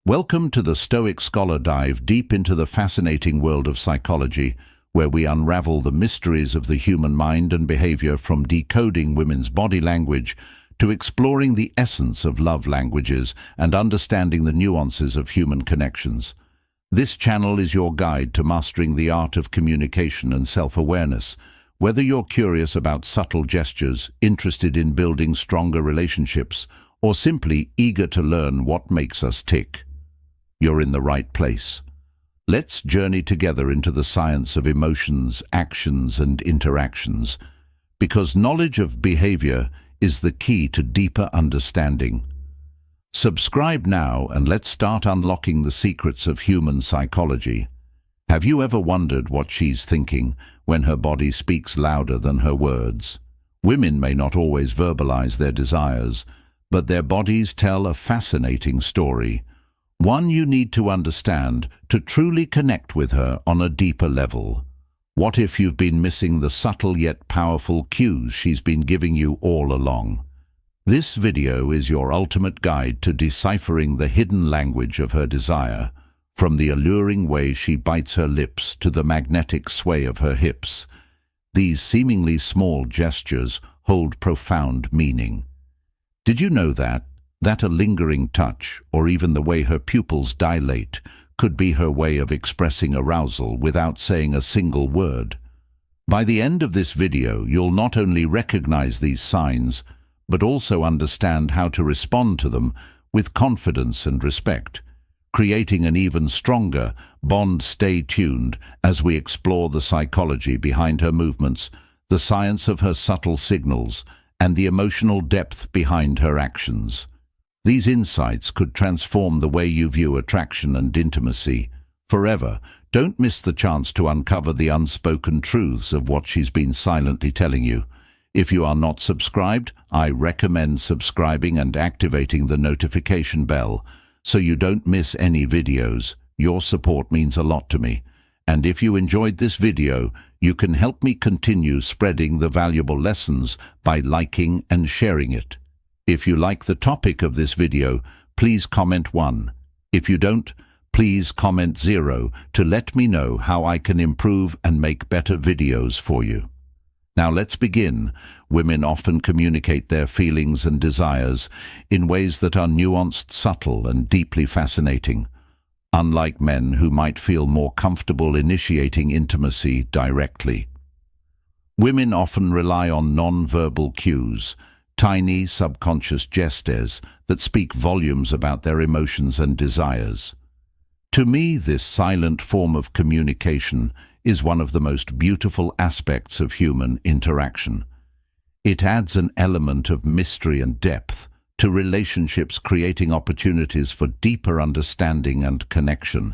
Welcome to the Stoic Scholar Dive deep into the fascinating world of psychology, where we unravel the mysteries of the human mind and behavior, from decoding women's body language to exploring the essence of love languages and understanding the nuances of human connections. This channel is your guide to mastering the art of communication and self-awareness. Whether you're curious about subtle gestures, interested in building stronger relationships, or simply eager to learn what makes us tick, you're in the right place. Let's journey together into the science of emotions, actions, and interactions, because knowledge of behavior is the key to deeper understanding. Subscribe now and let's start unlocking the secrets of human psychology. Have you ever wondered what she's thinking when her body speaks louder than her words? Women may not always verbalize their desires, but their bodies tell a fascinating story. One you need to understand to truly connect with her on a deeper level. What if you've been missing the subtle yet powerful cues she's been giving you all along? This video is your ultimate guide to deciphering the hidden language of her desire, from the alluring way she bites her lips to the magnetic sway of her hips. These seemingly small gestures hold profound meaning. Did you know that a lingering touch, or even the way her pupils dilate, could be her way of expressing arousal without saying a single word? By the end of this video, you'll not only recognize these signs, but also understand how to respond to them with confidence and respect, creating an even stronger bond. Stay tuned as we explore the psychology behind her movements, the science of her subtle signals, and the emotional depth behind her actions. These insights could transform the way you view attraction and intimacy forever. Don't miss the chance to uncover the unspoken truths of what she's been silently telling you. If you are not subscribed, I recommend subscribing and activating the notification bell so you don't miss any videos. Your support means a lot to me. And if you enjoyed this video, you can help me continue spreading the valuable lessons by liking and sharing it. If you like the topic of this video, please comment 1. If you don't, please comment 0 to let me know how I can improve and make better videos for you. Now let's begin. Women often communicate their feelings and desires in ways that are nuanced, subtle, and deeply fascinating. Unlike men, who might feel more comfortable initiating intimacy directly, women often rely on non-verbal cues, tiny subconscious gestures that speak volumes about their emotions and desires. To me, this silent form of communication is one of the most beautiful aspects of human interaction. It adds an element of mystery and depth to relationships, creating opportunities for deeper understanding and connection.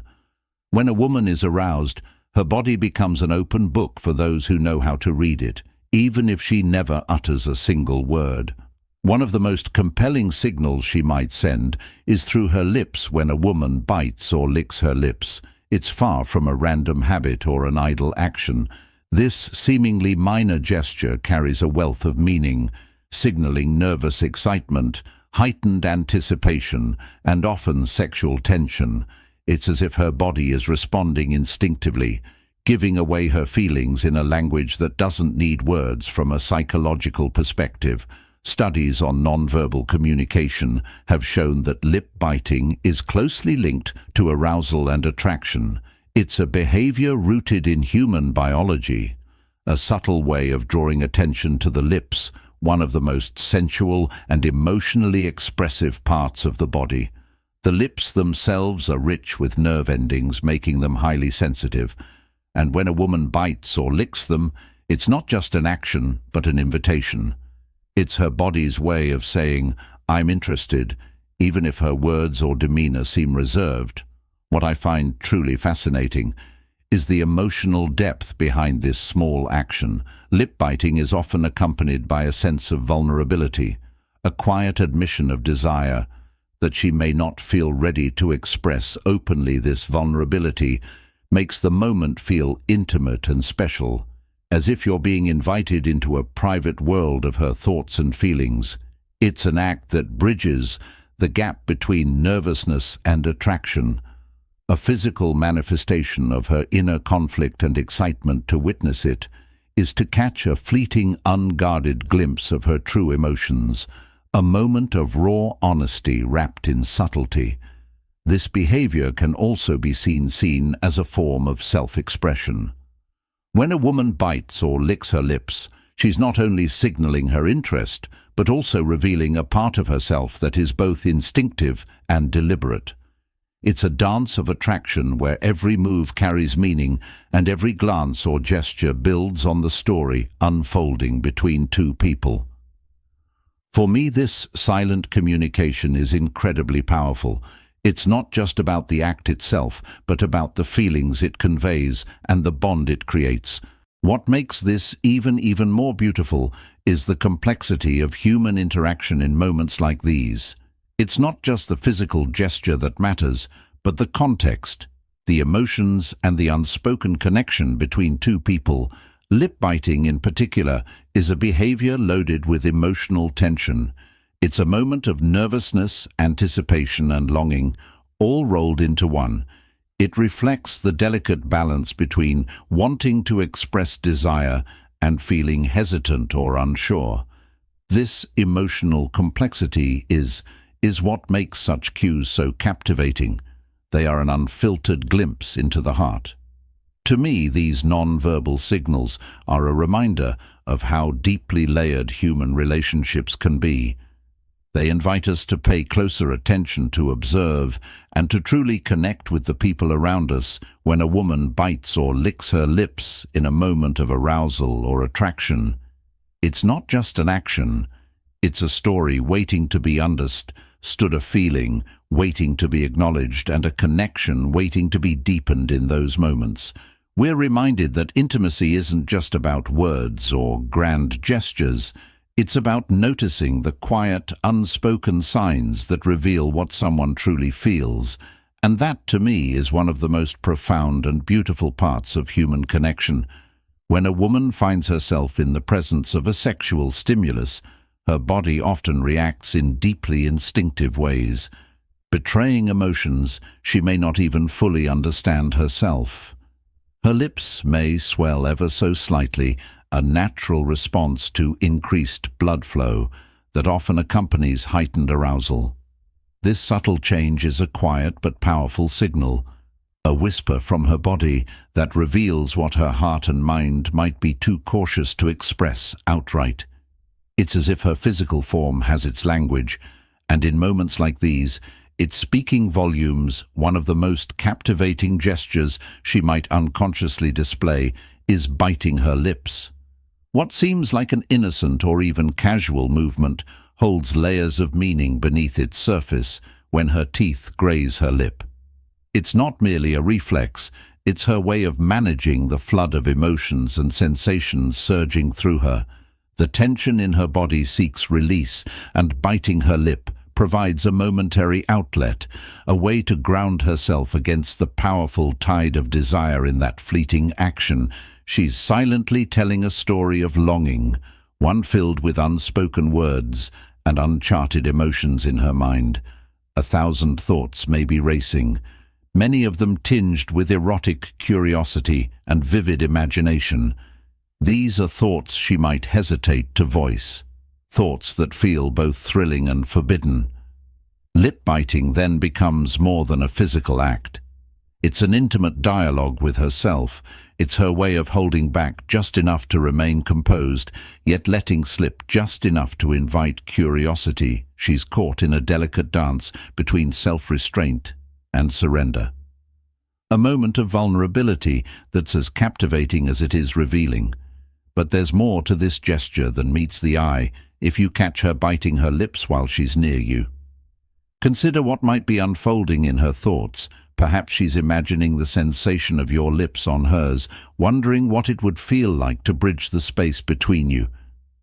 When a woman is aroused, her body becomes an open book for those who know how to read it, even if she never utters a single word. One of the most compelling signals she might send is through her lips. When a woman bites or licks her lips, it's far from a random habit or an idle action. This seemingly minor gesture carries a wealth of meaning, signaling nervous excitement, heightened anticipation, and often sexual tension. It's as if her body is responding instinctively, giving away her feelings in a language that doesn't need words. From a psychological perspective, studies on nonverbal communication have shown that lip biting is closely linked to arousal and attraction. It's a behavior rooted in human biology, a subtle way of drawing attention to the lips, one of the most sensual and emotionally expressive parts of the body. The lips themselves are rich with nerve endings, making them highly sensitive. And when a woman bites or licks them, it's not just an action, but an invitation. It's her body's way of saying, "I'm interested," even if her words or demeanor seem reserved. What I find truly fascinating is the emotional depth behind this small action. Lip biting is often accompanied by a sense of vulnerability, a quiet admission of desire that she may not feel ready to express openly. This vulnerability makes the moment feel intimate and special, as if you're being invited into a private world of her thoughts and feelings. It's an act that bridges the gap between nervousness and attraction, a physical manifestation of her inner conflict and excitement. To witness it is to catch a fleeting, unguarded glimpse of her true emotions, a moment of raw honesty wrapped in subtlety. This behavior can also be seen as a form of self-expression. When a woman bites or licks her lips, she's not only signaling her interest, but also revealing a part of herself that is both instinctive and deliberate. It's a dance of attraction where every move carries meaning and every glance or gesture builds on the story unfolding between two people. For me, this silent communication is incredibly powerful. It's not just about the act itself, but about the feelings it conveys and the bond it creates. What makes this even more beautiful is the complexity of human interaction in moments like these. It's not just the physical gesture that matters, but the context, the emotions, and the unspoken connection between two people. Lip biting, in particular, is a behavior loaded with emotional tension. It's a moment of nervousness, anticipation, and longing, all rolled into one. It reflects the delicate balance between wanting to express desire and feeling hesitant or unsure. This emotional complexity is what makes such cues so captivating. They are an unfiltered glimpse into the heart. To me, these non-verbal signals are a reminder of how deeply layered human relationships can be. They invite us to pay closer attention, to observe, and to truly connect with the people around us. When a woman bites or licks her lips in a moment of arousal or attraction, it's not just an action, it's a story waiting to be understood, a feeling waiting to be acknowledged, and a connection waiting to be deepened in those moments. We're reminded that intimacy isn't just about words or grand gestures. It's about noticing the quiet, unspoken signs that reveal what someone truly feels. And that, to me, is one of the most profound and beautiful parts of human connection. When a woman finds herself in the presence of a sexual stimulus, her body often reacts in deeply instinctive ways, betraying emotions she may not even fully understand herself. Her lips may swell ever so slightly, a natural response to increased blood flow that often accompanies heightened arousal. This subtle change is a quiet but powerful signal, a whisper from her body that reveals what her heart and mind might be too cautious to express outright. It's as if her physical form has its language, and in moments like these, it's speaking volumes. One of the most captivating gestures she might unconsciously display is biting her lips. What seems like an innocent or even casual movement holds layers of meaning beneath its surface when her teeth graze her lip. It's not merely a reflex, it's her way of managing the flood of emotions and sensations surging through her. The tension in her body seeks release, and biting her lip provides a momentary outlet, a way to ground herself against the powerful tide of desire. In that fleeting action, she's silently telling a story of longing, one filled with unspoken words and uncharted emotions in her mind. 1,000 thoughts may be racing, many of them tinged with erotic curiosity and vivid imagination. These are thoughts she might hesitate to voice, thoughts that feel both thrilling and forbidden. Lip-biting then becomes more than a physical act. It's an intimate dialogue with herself. It's her way of holding back just enough to remain composed, yet letting slip just enough to invite curiosity. She's caught in a delicate dance between self-restraint and surrender. A moment of vulnerability that's as captivating as it is revealing. But there's more to this gesture than meets the eye if you catch her biting her lips while she's near you. Consider what might be unfolding in her thoughts. Perhaps she's imagining the sensation of your lips on hers, wondering what it would feel like to bridge the space between you.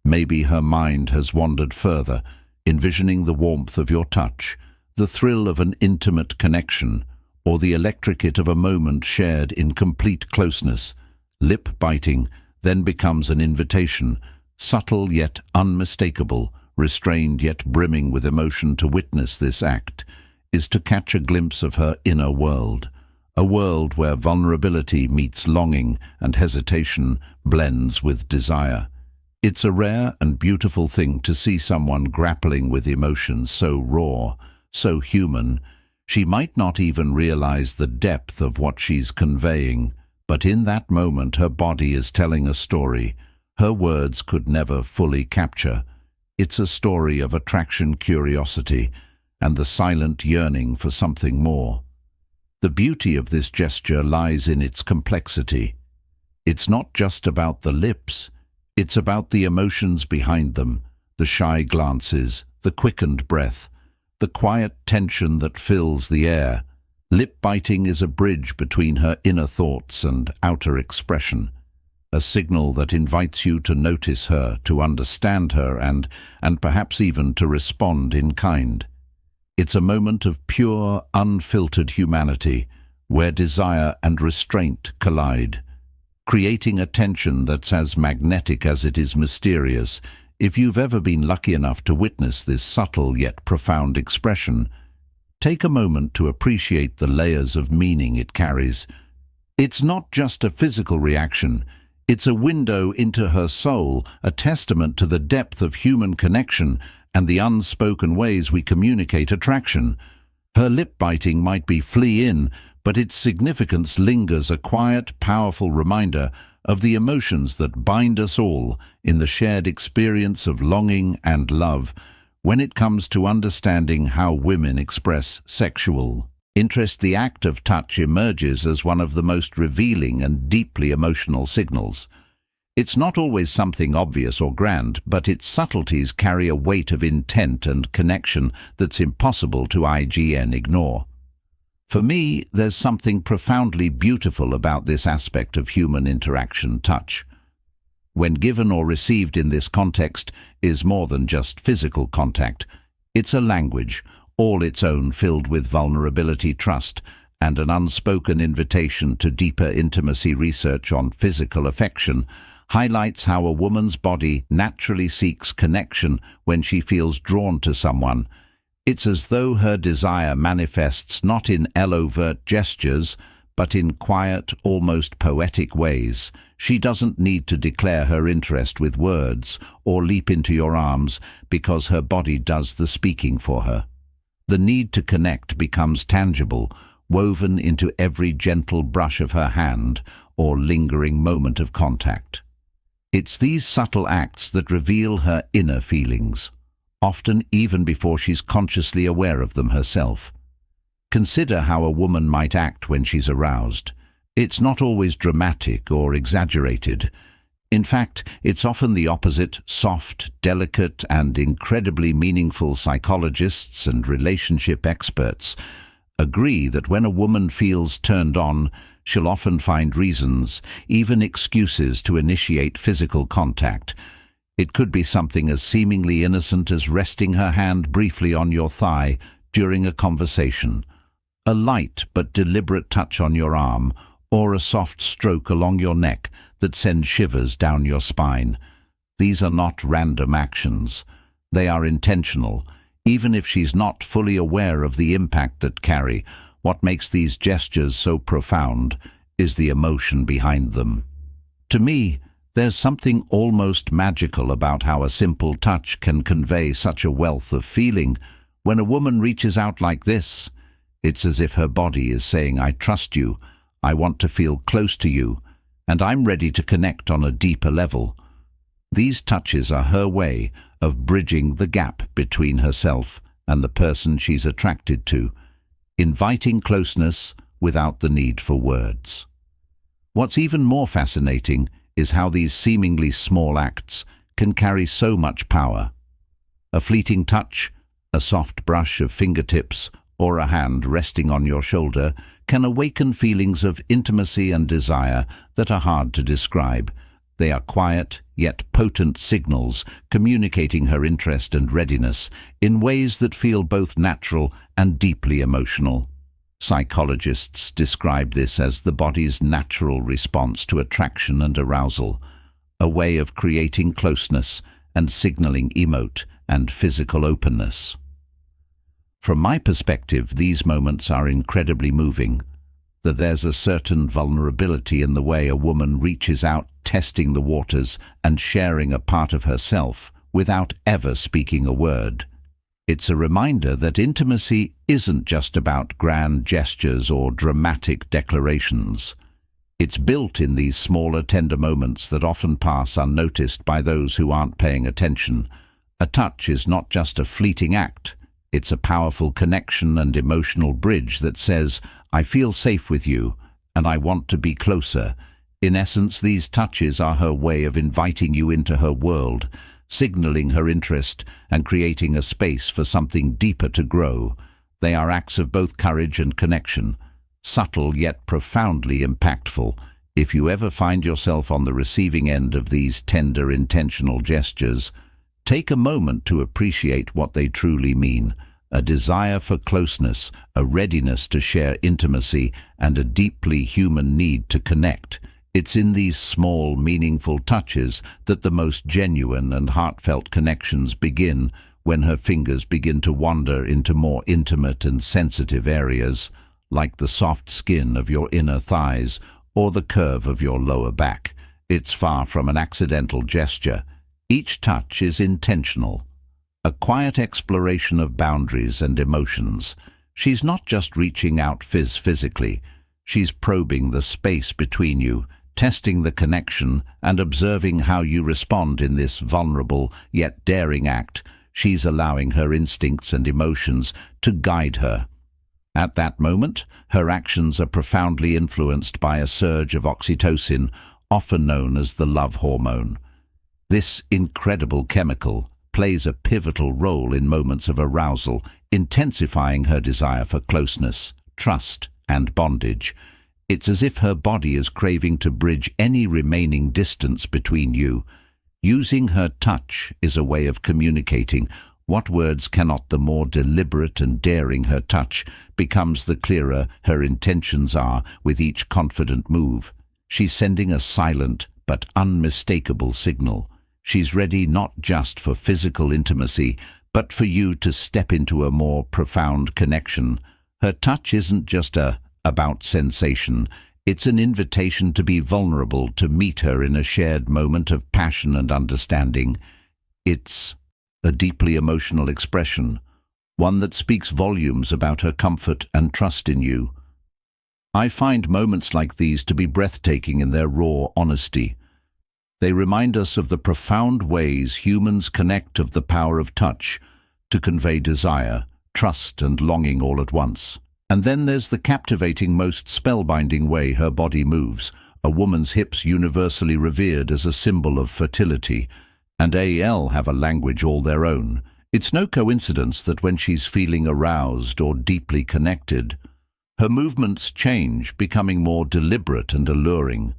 Maybe her mind has wandered further, envisioning the warmth of your touch, the thrill of an intimate connection, or the electric hit of a moment shared in complete closeness. Lip-biting then becomes an invitation, subtle yet unmistakable, restrained yet brimming with emotion to witness this act, is to catch a glimpse of her inner world, a world where vulnerability meets longing and hesitation blends with desire. It's a rare and beautiful thing to see someone grappling with emotions so raw, so human. She might not even realize the depth of what she's conveying, but in that moment her body is telling a story her words could never fully capture. It's a story of attraction, curiosity, and the silent yearning for something more. The beauty of this gesture lies in its complexity. It's not just about the lips, it's about the emotions behind them, the shy glances, the quickened breath, the quiet tension that fills the air. Lip-biting is a bridge between her inner thoughts and outer expression, a signal that invites you to notice her, to understand her, and perhaps even to respond in kind. It's a moment of pure, unfiltered humanity, where desire and restraint collide, creating a tension that's as magnetic as it is mysterious. If you've ever been lucky enough to witness this subtle yet profound expression, take a moment to appreciate the layers of meaning it carries. It's not just a physical reaction, it's a window into her soul, a testament to the depth of human connection and the unspoken ways we communicate attraction. Her lip-biting might be flee-in, but its significance lingers, a quiet, powerful reminder of the emotions that bind us all in the shared experience of longing and love. When it comes to understanding how women express sexual interest, the act of touch emerges as one of the most revealing and deeply emotional signals. It's not always something obvious or grand, but its subtleties carry a weight of intent and connection that's impossible to ignore. For me, there's something profoundly beautiful about this aspect of human interaction. Touch, when given or received in this context, is more than just physical contact. It's a language, all its own, filled with vulnerability, trust, and an unspoken invitation to deeper intimacy. Research on physical affection highlights how a woman's body naturally seeks connection when she feels drawn to someone. It's as though her desire manifests not in overt gestures, but in quiet, almost poetic ways. She doesn't need to declare her interest with words or leap into your arms, because her body does the speaking for her. The need to connect becomes tangible, woven into every gentle brush of her hand or lingering moment of contact. It's these subtle acts that reveal her inner feelings, often even before she's consciously aware of them herself. Consider how a woman might act when she's aroused. It's not always dramatic or exaggerated. In fact, it's often the opposite: soft, delicate, and incredibly meaningful. Psychologists and relationship experts agree that when a woman feels turned on, she'll often find reasons, even excuses, to initiate physical contact. It could be something as seemingly innocent as resting her hand briefly on your thigh during a conversation, a light but deliberate touch on your arm, or a soft stroke along your neck that sends shivers down your spine. These are not random actions. They are intentional, even if she's not fully aware of the impact that carry. What makes these gestures so profound is the emotion behind them. To me, there's something almost magical about how a simple touch can convey such a wealth of feeling. When a woman reaches out like this, it's as if her body is saying, "I trust you, I want to feel close to you, and I'm ready to connect on a deeper level." These touches are her way of bridging the gap between herself and the person she's attracted to, inviting closeness without the need for words. What's even more fascinating is how these seemingly small acts can carry so much power. A fleeting touch, a soft brush of fingertips, or a hand resting on your shoulder can awaken feelings of intimacy and desire that are hard to describe. They are quiet, yet potent signals, communicating her interest and readiness in ways that feel both natural and deeply emotional. Psychologists describe this as the body's natural response to attraction and arousal, a way of creating closeness and signaling and physical openness. From my perspective, these moments are incredibly moving. That there's a certain vulnerability in the way a woman reaches out, testing the waters and sharing a part of herself without ever speaking a word. It's a reminder that intimacy isn't just about grand gestures or dramatic declarations. It's built in these smaller, tender moments that often pass unnoticed by those who aren't paying attention. A touch is not just a fleeting act. It's a powerful connection and emotional bridge that says, "I feel safe with you, and I want to be closer." In essence, these touches are her way of inviting you into her world, signaling her interest and creating a space for something deeper to grow. They are acts of both courage and connection, subtle yet profoundly impactful. If you ever find yourself on the receiving end of these tender, intentional gestures, take a moment to appreciate what they truly mean: a desire for closeness, a readiness to share intimacy, and a deeply human need to connect. It's in these small, meaningful touches that the most genuine and heartfelt connections begin, when her fingers begin to wander into more intimate and sensitive areas, like the soft skin of your inner thighs or the curve of your lower back. It's far from an accidental gesture. Each touch is intentional, a quiet exploration of boundaries and emotions. She's not just reaching out physically, she's probing the space between you, testing the connection and observing how you respond in this vulnerable yet daring act. She's allowing her instincts and emotions to guide her. At that moment, her actions are profoundly influenced by a surge of oxytocin, often known as the love hormone. This incredible chemical plays a pivotal role in moments of arousal, intensifying her desire for closeness, trust, and bondage. It's as if her body is craving to bridge any remaining distance between you. Using her touch is a way of communicating. What words cannot, the more deliberate and daring her touch becomes, the clearer her intentions are with each confident move. She's sending a silent but unmistakable signal. She's ready not just for physical intimacy, but for you to step into a more profound connection. Her touch isn't just about sensation. It's an invitation to be vulnerable, to meet her in a shared moment of passion and understanding. It's a deeply emotional expression, one that speaks volumes about her comfort and trust in you. I find moments like these to be breathtaking in their raw honesty. They remind us of the profound ways humans connect, of the power of touch to convey desire, trust, and longing all at once. And then there's the captivating, most spellbinding way her body moves, a woman's hips universally revered as a symbol of fertility, and have a language all their own. It's no coincidence that when she's feeling aroused or deeply connected, her movements change, becoming more deliberate and alluring.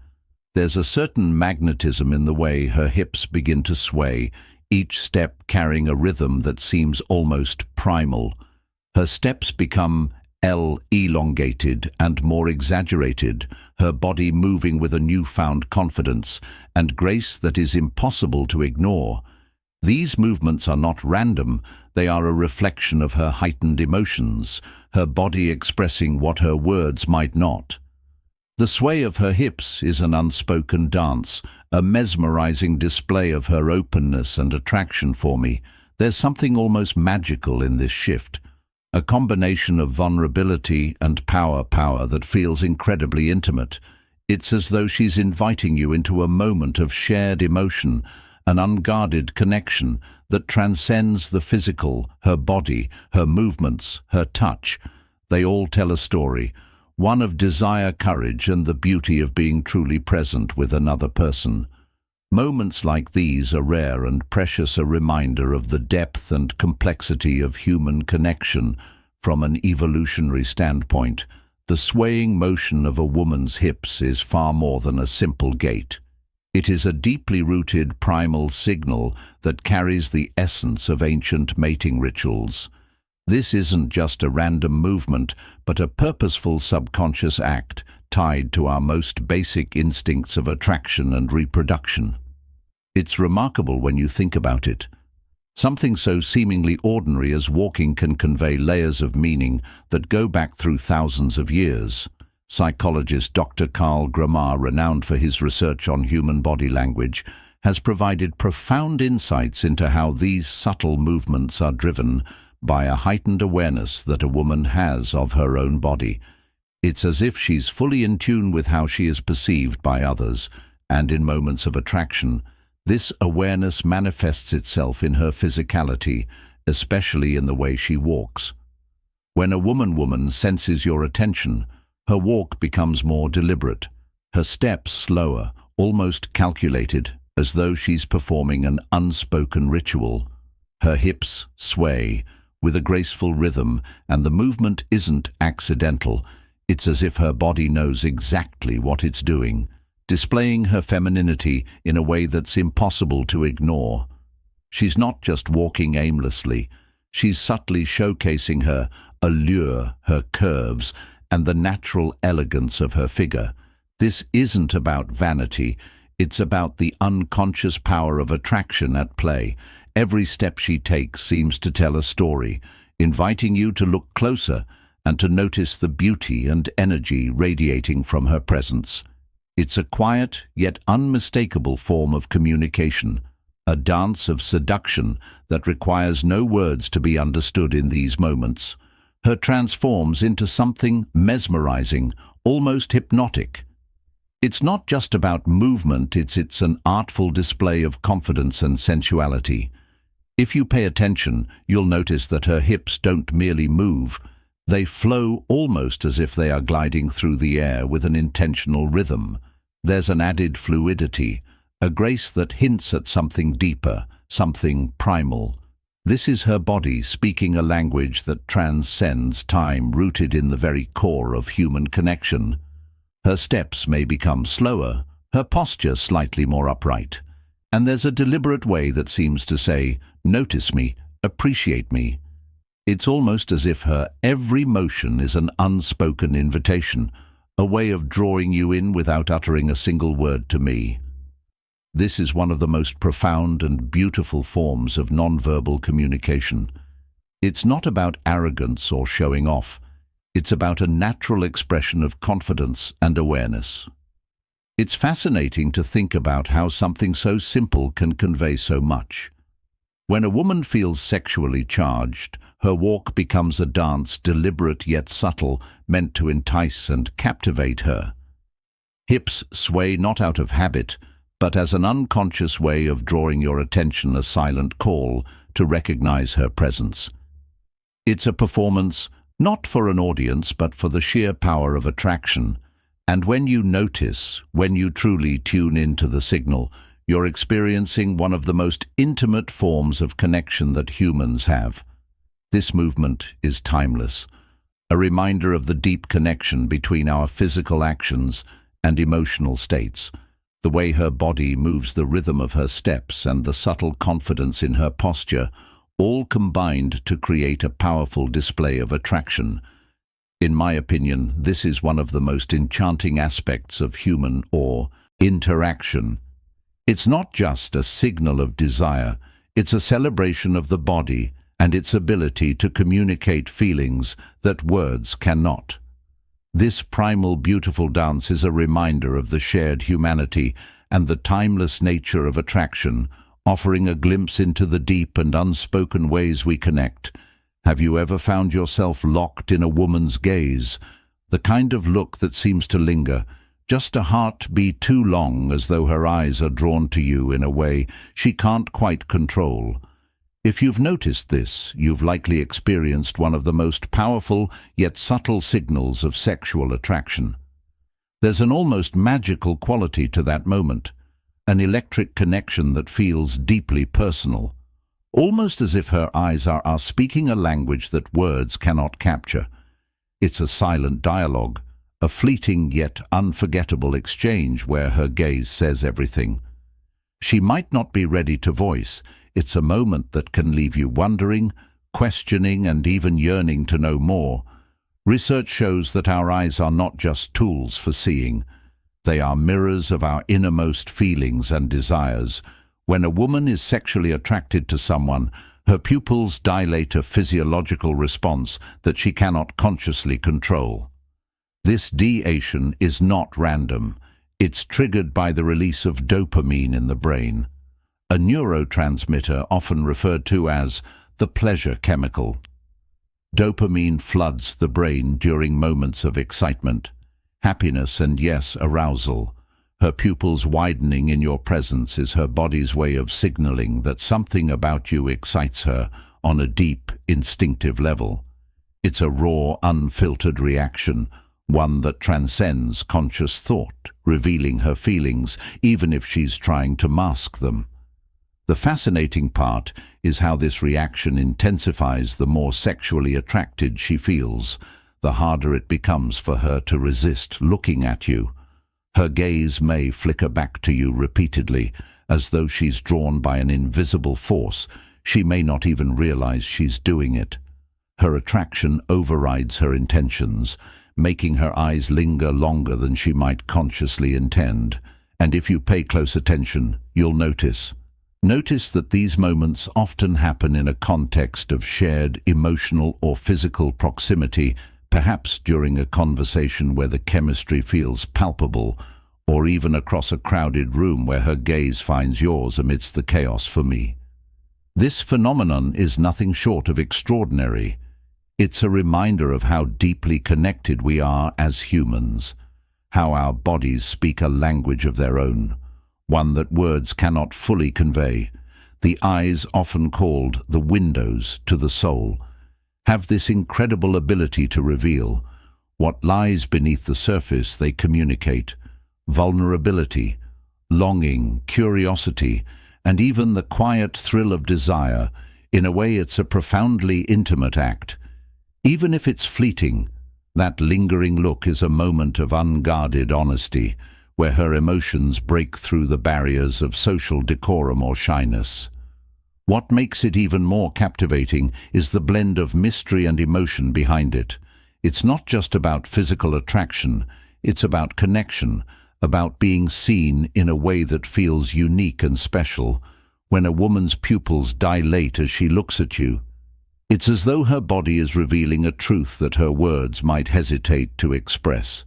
There's a certain magnetism in the way her hips begin to sway, each step carrying a rhythm that seems almost primal. Her steps become elongated and more exaggerated, her body moving with a newfound confidence and grace that is impossible to ignore. These movements are not random, they are a reflection of her heightened emotions, her body expressing what her words might not. The sway of her hips is an unspoken dance, a mesmerizing display of her openness and attraction for me. There's something almost magical in this shift, a combination of vulnerability and power that feels incredibly intimate. It's as though she's inviting you into a moment of shared emotion, an unguarded connection that transcends the physical. Her body, her movements, her touch, they all tell a story, one of desire, courage, and the beauty of being truly present with another person. Moments like these are rare and precious, a reminder of the depth and complexity of human connection. From an evolutionary standpoint, the swaying motion of a woman's hips is far more than a simple gait. It is a deeply rooted primal signal that carries the essence of ancient mating rituals. This isn't just a random movement, but a purposeful subconscious act tied to our most basic instincts of attraction and reproduction. It's remarkable when you think about it. Something so seemingly ordinary as walking can convey layers of meaning that go back through thousands of years. Psychologist Dr. Carl Gramar, renowned for his research on human body language, has provided profound insights into how these subtle movements are driven by a heightened awareness that a woman has of her own body. It's as if she's fully in tune with how she is perceived by others, and in moments of attraction, this awareness manifests itself in her physicality, especially in the way she walks. When a woman senses your attention, her walk becomes more deliberate, her steps slower, almost calculated, as though she's performing an unspoken ritual. Her hips sway with a graceful rhythm, and the movement isn't accidental. It's as if her body knows exactly what it's doing, displaying her femininity in a way that's impossible to ignore. She's not just walking aimlessly, she's subtly showcasing her allure, her curves, and the natural elegance of her figure. This isn't about vanity, it's about the unconscious power of attraction at play. Every step she takes seems to tell a story, inviting you to look closer and to notice the beauty and energy radiating from her presence. It's a quiet yet unmistakable form of communication, a dance of seduction that requires no words to be understood in these moments. Her transforms into something mesmerizing, almost hypnotic. It's not just about movement, it's an artful display of confidence and sensuality. If you pay attention, you'll notice that her hips don't merely move, they flow almost as if they are gliding through the air with an intentional rhythm. There's an added fluidity, a grace that hints at something deeper, something primal. This is her body speaking a language that transcends time, rooted in the very core of human connection. Her steps may become slower, her posture slightly more upright, and there's a deliberate way that seems to say, "Notice me, appreciate me." It's almost as if her every motion is an unspoken invitation, a way of drawing you in without uttering a single word to me. This is one of the most profound and beautiful forms of nonverbal communication. It's not about arrogance or showing off. It's about a natural expression of confidence and awareness. It's fascinating to think about how something so simple can convey so much. When a woman feels sexually charged, her walk becomes a dance, deliberate yet subtle, meant to entice and captivate her. Hips sway not out of habit, but as an unconscious way of drawing your attention, a silent call to recognize her presence. It's a performance, not for an audience, but for the sheer power of attraction. And when you notice, when you truly tune into the signal, you're experiencing one of the most intimate forms of connection that humans have. This movement is timeless, a reminder of the deep connection between our physical actions and emotional states. The way her body moves, the rhythm of her steps, and the subtle confidence in her posture, all combined to create a powerful display of attraction. In my opinion, this is one of the most enchanting aspects of human interaction. It's not just a signal of desire, it's a celebration of the body and its ability to communicate feelings that words cannot. This primal, beautiful dance is a reminder of the shared humanity and the timeless nature of attraction, offering a glimpse into the deep and unspoken ways we connect. Have you ever found yourself locked in a woman's gaze? The kind of look that seems to linger, just a heartbeat too long, as though her eyes are drawn to you in a way she can't quite control. If you've noticed this, you've likely experienced one of the most powerful yet subtle signals of sexual attraction. There's an almost magical quality to that moment, an electric connection that feels deeply personal, almost as if her eyes are speaking a language that words cannot capture. It's a silent dialogue, a fleeting yet unforgettable exchange where her gaze says everything. She might not be ready to voice. It's a moment that can leave you wondering, questioning, and even yearning to know more. Research shows that our eyes are not just tools for seeing. They are mirrors of our innermost feelings and desires. When a woman is sexually attracted to someone, her pupils dilate, a physiological response that she cannot consciously control. This dilation is not random. It's triggered by the release of dopamine in the brain, a neurotransmitter often referred to as the pleasure chemical. Dopamine floods the brain during moments of excitement, happiness and, yes, arousal. Her pupils widening in your presence is her body's way of signaling that something about you excites her on a deep, instinctive level. It's a raw, unfiltered reaction, one that transcends conscious thought, revealing her feelings, even if she's trying to mask them. The fascinating part is how this reaction intensifies the more sexually attracted she feels. The harder it becomes for her to resist looking at you. Her gaze may flicker back to you repeatedly, as though she's drawn by an invisible force. She may not even realize she's doing it. Her attraction overrides her intentions, making her eyes linger longer than she might consciously intend. And if you pay close attention, you'll notice that these moments often happen in a context of shared emotional or physical proximity, perhaps during a conversation where the chemistry feels palpable, or even across a crowded room where her gaze finds yours amidst the chaos. For me, this phenomenon is nothing short of extraordinary. It's a reminder of how deeply connected we are as humans, how our bodies speak a language of their own, one that words cannot fully convey. The eyes, often called the windows to the soul, have this incredible ability to reveal what lies beneath the surface. They communicate vulnerability, longing, curiosity, and even the quiet thrill of desire. In a way, it's a profoundly intimate act. Even if it's fleeting, that lingering look is a moment of unguarded honesty, where her emotions break through the barriers of social decorum or shyness. What makes it even more captivating is the blend of mystery and emotion behind it. It's not just about physical attraction, it's about connection, about being seen in a way that feels unique and special. When a woman's pupils dilate as she looks at you, it's as though her body is revealing a truth that her words might hesitate to express.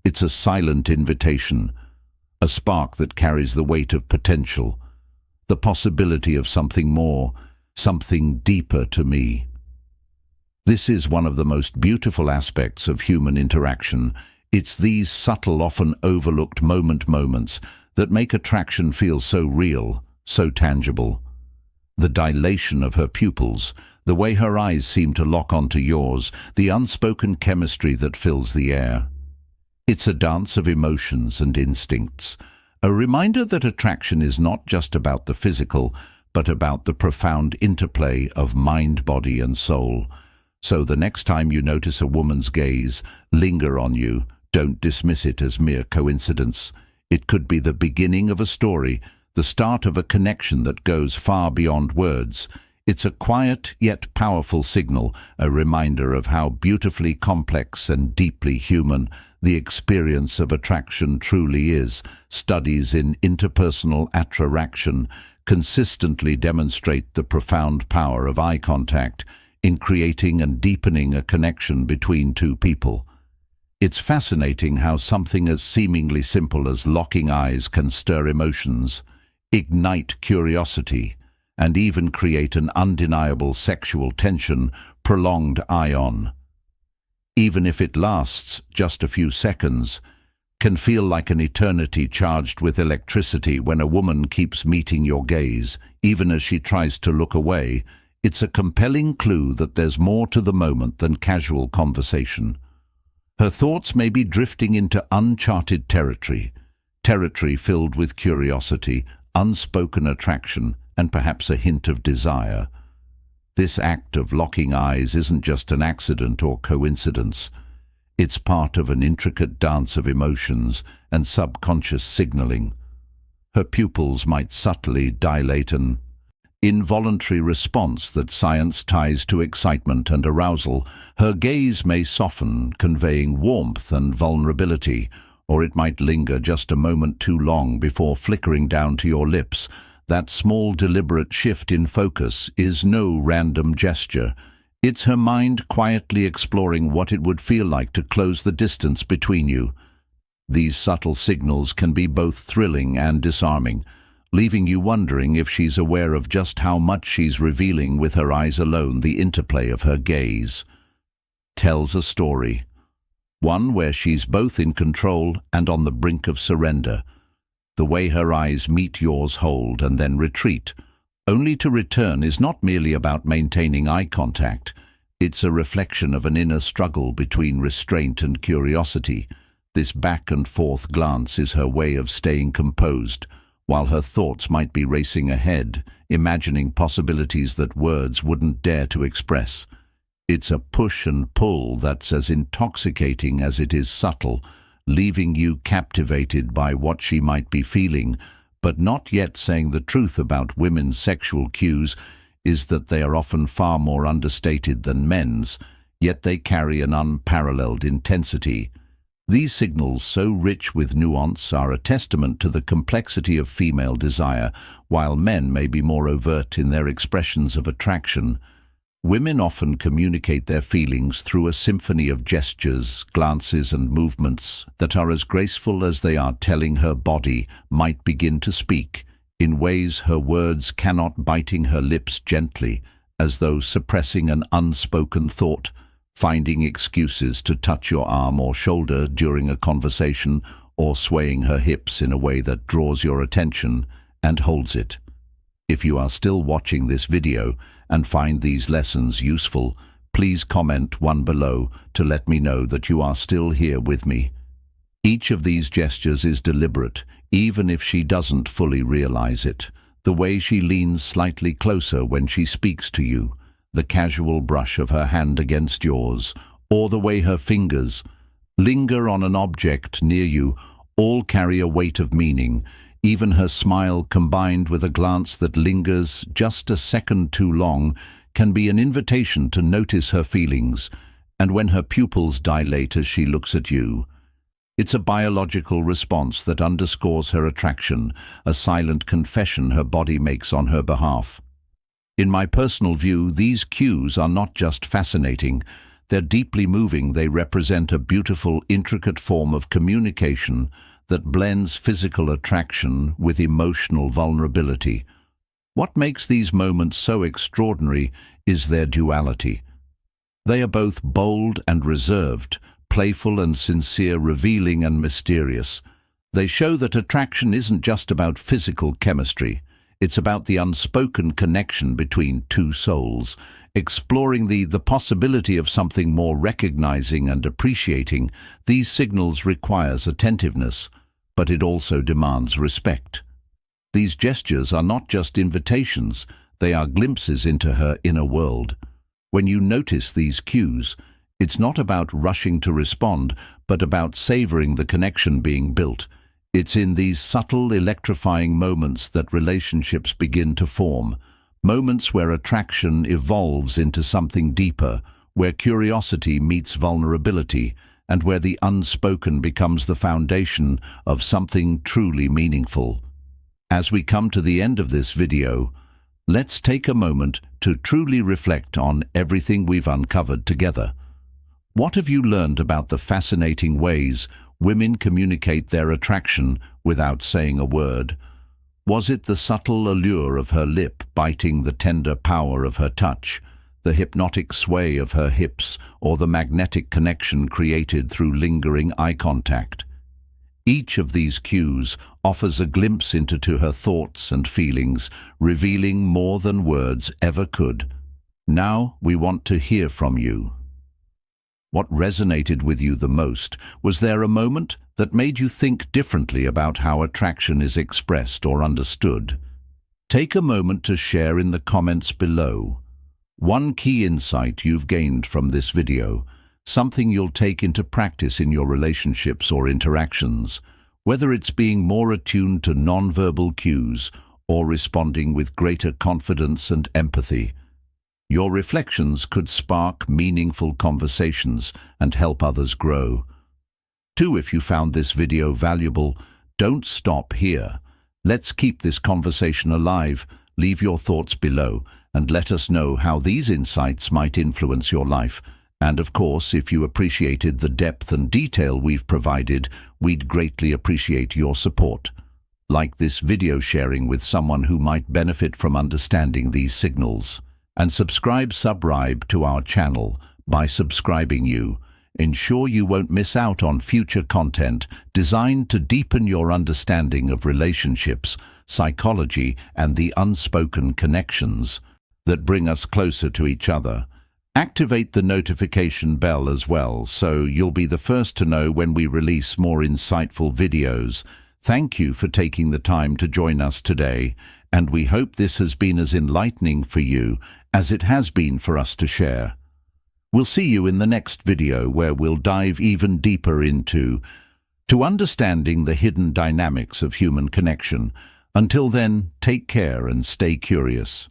It's a silent invitation, a spark that carries the weight of potential, the possibility of something more, something deeper to me. This is one of the most beautiful aspects of human interaction. It's these subtle, often overlooked moments that make attraction feel so real, so tangible. The dilation of her pupils, the way her eyes seem to lock onto yours, the unspoken chemistry that fills the air. It's a dance of emotions and instincts, a reminder that attraction is not just about the physical, but about the profound interplay of mind, body, and soul. So the next time you notice a woman's gaze linger on you, don't dismiss it as mere coincidence. It could be the beginning of a story, the start of a connection that goes far beyond words. It's a quiet yet powerful signal, a reminder of how beautifully complex and deeply human the experience of attraction truly is. Studies in interpersonal attraction consistently demonstrate the profound power of eye contact in creating and deepening a connection between two people. It's fascinating how something as seemingly simple as locking eyes can stir emotions, ignite curiosity, and even create an undeniable sexual tension. Prolonged eye-on, even if it lasts just a few seconds, can feel like an eternity charged with electricity. When a woman keeps meeting your gaze, even as she tries to look away, it's a compelling clue that there's more to the moment than casual conversation. Her thoughts may be drifting into uncharted territory filled with curiosity, unspoken attraction, and perhaps a hint of desire. This act of locking eyes isn't just an accident or coincidence. It's part of an intricate dance of emotions and subconscious signaling. Her pupils might subtly dilate, an involuntary response that science ties to excitement and arousal. Her gaze may soften, conveying warmth and vulnerability, or it might linger just a moment too long before flickering down to your lips. That small deliberate shift in focus is no random gesture. It's her mind quietly exploring what it would feel like to close the distance between you. These subtle signals can be both thrilling and disarming, leaving you wondering if she's aware of just how much she's revealing with her eyes alone. The interplay of her gaze tells a story, one where she's both in control and on the brink of surrender. The way her eyes meet yours, hold, and then retreat, only to return, is not merely about maintaining eye contact. It's a reflection of an inner struggle between restraint and curiosity. This back and forth glance is her way of staying composed, while her thoughts might be racing ahead, imagining possibilities that words wouldn't dare to express. It's a push and pull that's as intoxicating as it is subtle, leaving you captivated by what she might be feeling, but not yet saying. The truth about women's sexual cues is that they are often far more understated than men's, yet they carry an unparalleled intensity. These signals, so rich with nuance, are a testament to the complexity of female desire. While men may be more overt in their expressions of attraction, women often communicate their feelings through a symphony of gestures, glances, and movements that are as graceful as they are telling. Her body might begin to speak in ways her words cannot, biting her lips gently, as though suppressing an unspoken thought, finding excuses to touch your arm or shoulder during a conversation, or swaying her hips in a way that draws your attention and holds it. If you are still watching this video and find these lessons useful, please comment one below to let me know that you are still here with me. Each of these gestures is deliberate, even if she doesn't fully realize it. The way she leans slightly closer when she speaks to you, the casual brush of her hand against yours, or the way her fingers linger on an object near you, all carry a weight of meaning. Even her smile, combined with a glance that lingers just a second too long, can be an invitation to notice her feelings. And when her pupils dilate as she looks at you, it's a biological response that underscores her attraction, a silent confession her body makes on her behalf. In my personal view, these cues are not just fascinating, they're deeply moving. They represent a beautiful, intricate form of communication that blends physical attraction with emotional vulnerability. What makes these moments so extraordinary is their duality. They are both bold and reserved, playful and sincere, revealing and mysterious. They show that attraction isn't just about physical chemistry. It's about the unspoken connection between two souls, exploring the possibility of something more, recognizing and appreciating. These signals requires attentiveness, but it also demands respect. These gestures are not just invitations, they are glimpses into her inner world. When you notice these cues, it's not about rushing to respond, but about savoring the connection being built. It's in these subtle, electrifying moments that relationships begin to form, moments where attraction evolves into something deeper, where curiosity meets vulnerability, and where the unspoken becomes the foundation of something truly meaningful. As we come to the end of this video, let's take a moment to truly reflect on everything we've uncovered together. What have you learned about the fascinating ways women communicate their attraction without saying a word? Was it the subtle allure of her lip biting, the tender power of her touch, the hypnotic sway of her hips, or the magnetic connection created through lingering eye contact? Each of these cues offers a glimpse into her thoughts and feelings, revealing more than words ever could. Now we want to hear from you. What resonated with you the most? Was there a moment that made you think differently about how attraction is expressed or understood? Take a moment to share in the comments below. One key insight you've gained from this video, something you'll take into practice in your relationships or interactions, whether it's being more attuned to nonverbal cues or responding with greater confidence and empathy. Your reflections could spark meaningful conversations and help others grow. 2. If you found this video valuable, don't stop here. Let's keep this conversation alive. Leave your thoughts below and let us know how these insights might influence your life. And of course, if you appreciated the depth and detail we've provided, we'd greatly appreciate your support. Like this video sharing with someone who might benefit from understanding these signals. And subscribe to our channel. By subscribing you, ensure you won't miss out on future content designed to deepen your understanding of relationships, psychology, and the unspoken connections that bring us closer to each other. Activate the notification bell as well, so you'll be the first to know when we release more insightful videos. Thank you for taking the time to join us today, and we hope this has been as enlightening for you as it has been for us to share. We'll see you in the next video where we'll dive even deeper into understanding the hidden dynamics of human connection. Until then, take care and stay curious.